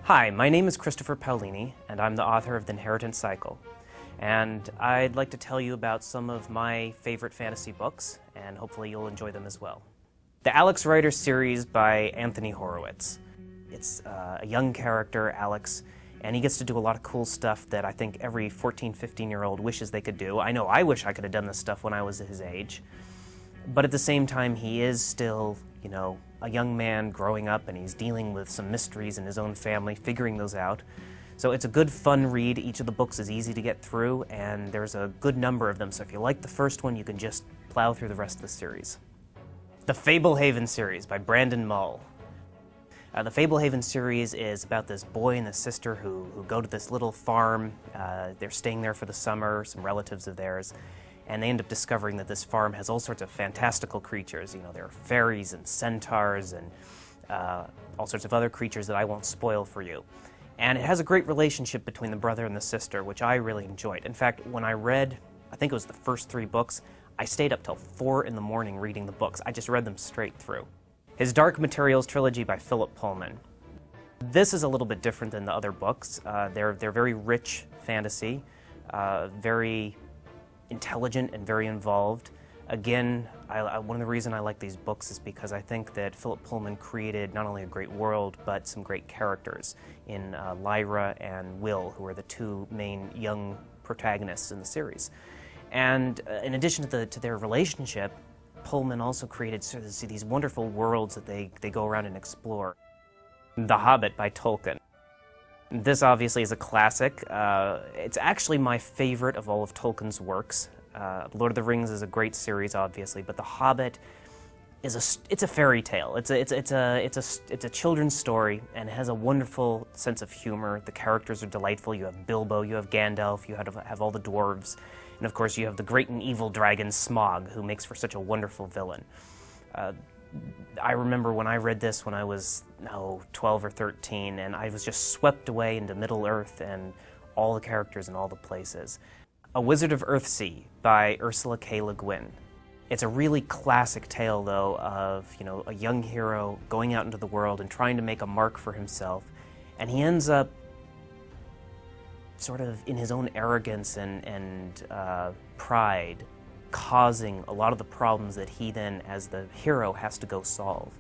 Hi, my name is Christopher Paolini, and I'm the author of The Inheritance Cycle. And I'd like to tell you about some of my favorite fantasy books, and hopefully you'll enjoy them as well. The Alex Rider series by Anthony Horowitz. It's a young character, Alex, and he gets to do a lot of cool stuff that I think every 14, 15-year-old wishes they could do. I know I wish I could have done this stuff when I was his age. But at the same time, he is still, a young man growing up, and he's dealing with some mysteries in his own family, figuring those out. So it's a good, fun read. Each of the books is easy to get through, and there's a good number of them. So if you like the first one, you can just plow through the rest of the series. The FABLEHAVEN series by Brandon Mull. The FABLEHAVEN series is about this boy and this sister who go to this little farm. They're staying there for the summer, some relatives of theirs. And they end up discovering that this farm has all sorts of fantastical creatures. There are fairies and centaurs and all sorts of other creatures that I won't spoil for you. And it has a great relationship between the brother and the sister, which I really enjoyed. In fact, when I read, I think it was the first 3 books, I stayed up till 4 in the morning reading the books. I just read them straight through. His Dark Materials trilogy by Philip Pullman. This is a little bit different than the other books. They're very rich fantasy, very intelligent and very involved. Again, one of the reasons I like these books is because I think that Philip Pullman created not only a great world, but some great characters in Lyra and Will, who are the 2 main young protagonists in the series. And in addition to their relationship, Pullman also created these wonderful worlds that they go around and explore. The Hobbit by Tolkien. This obviously is a classic. It's actually my favorite of all of Tolkien's works. Lord of the Rings is a great series, obviously, but The Hobbit is it's a fairy tale. It's a children's story, and it has a wonderful sense of humor. The characters are delightful. You have Bilbo, you have Gandalf, you have all the dwarves, and of course you have the great and evil dragon Smaug, who makes for such a wonderful villain. I remember when I read this when I was 12 or 13, and I was just swept away into Middle-earth and all the characters and all the places. A Wizard of Earthsea by Ursula K. Le Guin. It's a really classic tale, though, of a young hero going out into the world and trying to make a mark for himself, and he ends up sort of in his own arrogance and pride, causing a lot of the problems that he then, as the hero, has to go solve.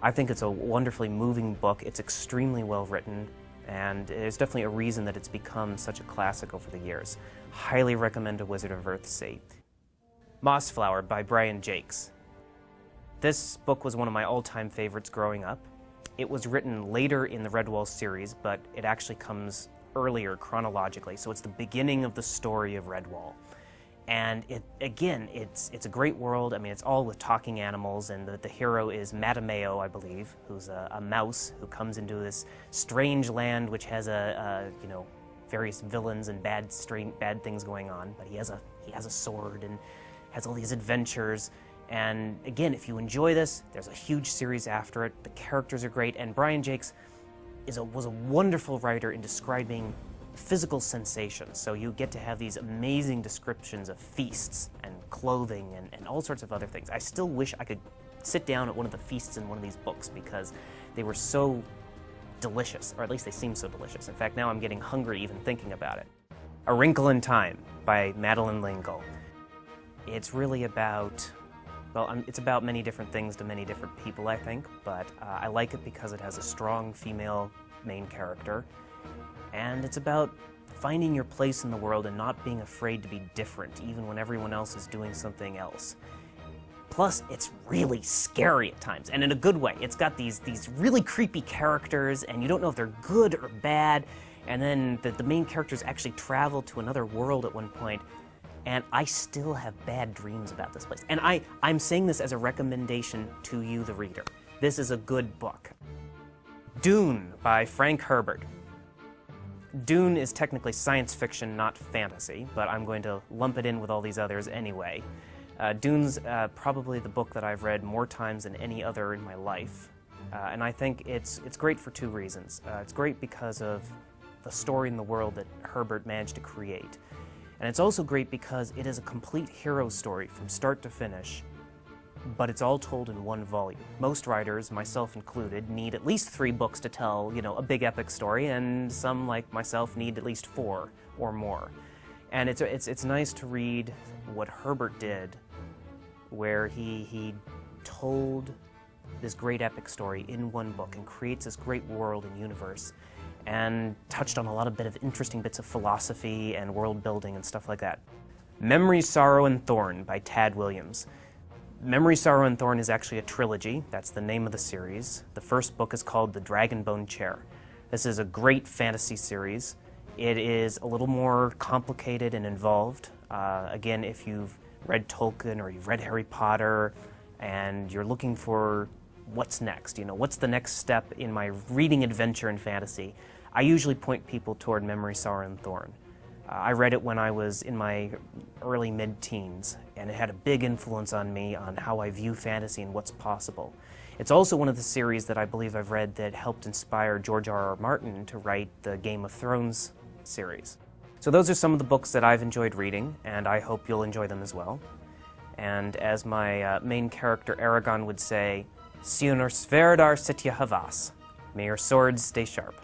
I think it's a wonderfully moving book. It's extremely well written, and there's definitely a reason that it's become such a classic over the years. Highly recommend A Wizard of Earthsea. Mossflower by Brian Jacques. This book was one of my all-time favorites growing up. It was written later in the Redwall series, but it actually comes earlier chronologically, so it's the beginning of the story of Redwall. And it's a great world. I mean, it's all with talking animals, and the hero is Matameo, I believe, who's a mouse who comes into this strange land which has various villains and bad things going on. But he has a sword and has all these adventures. And again, if you enjoy this, there's a huge series after it. The characters are great, and Brian Jacques was a wonderful writer in describing physical sensations. So you get to have these amazing descriptions of feasts and clothing and all sorts of other things. I still wish I could sit down at one of the feasts in one of these books because they were so delicious, or at least they seem so delicious. In fact, now I'm getting hungry even thinking about it. A Wrinkle in Time by Madeleine L'Engle. It's really about, it's about many different things to many different people, I think, but I like it because it has a strong female main character. And it's about finding your place in the world and not being afraid to be different, even when everyone else is doing something else. Plus, it's really scary at times, and in a good way. It's got these really creepy characters, and you don't know if they're good or bad, and then the main characters actually travel to another world at one point, and I still have bad dreams about this place. And I'm saying this as a recommendation to you, the reader. This is a good book. Dune by Frank Herbert. Dune is technically science fiction, not fantasy, but I'm going to lump it in with all these others anyway. Dune's probably the book that I've read more times than any other in my life, and I think it's great for 2 reasons. It's great because of the story and the world that Herbert managed to create, and it's also great because it is a complete hero story from start to finish, but it's all told in one volume. Most writers, myself included, need at least 3 books to tell, a big epic story, and some, like myself, need at least 4 or more. And it's nice to read what Herbert did, where he told this great epic story in one book and creates this great world and universe, and touched on a lot of interesting bits of philosophy and world building and stuff like that. Memory, Sorrow, and Thorn by Tad Williams. Memory, Sorrow, and Thorn is actually a trilogy. That's the name of the series. The first book is called The Dragonbone Chair. This is a great fantasy series. It is a little more complicated and involved. Again, if you've read Tolkien or you've read Harry Potter and you're looking for what's next, what's the next step in my reading adventure in fantasy, I usually point people toward Memory, Sorrow, and Thorn. I read it when I was in my early mid-teens, and it had a big influence on me on how I view fantasy and what's possible. It's also one of the series that I believe I've read that helped inspire J.R.R. Martin to write the Game of Thrones series. So those are some of the books that I've enjoyed reading, and I hope you'll enjoy them as well. And as my main character Eragon would say, Sionor sverdar sitya havas. May your swords stay sharp.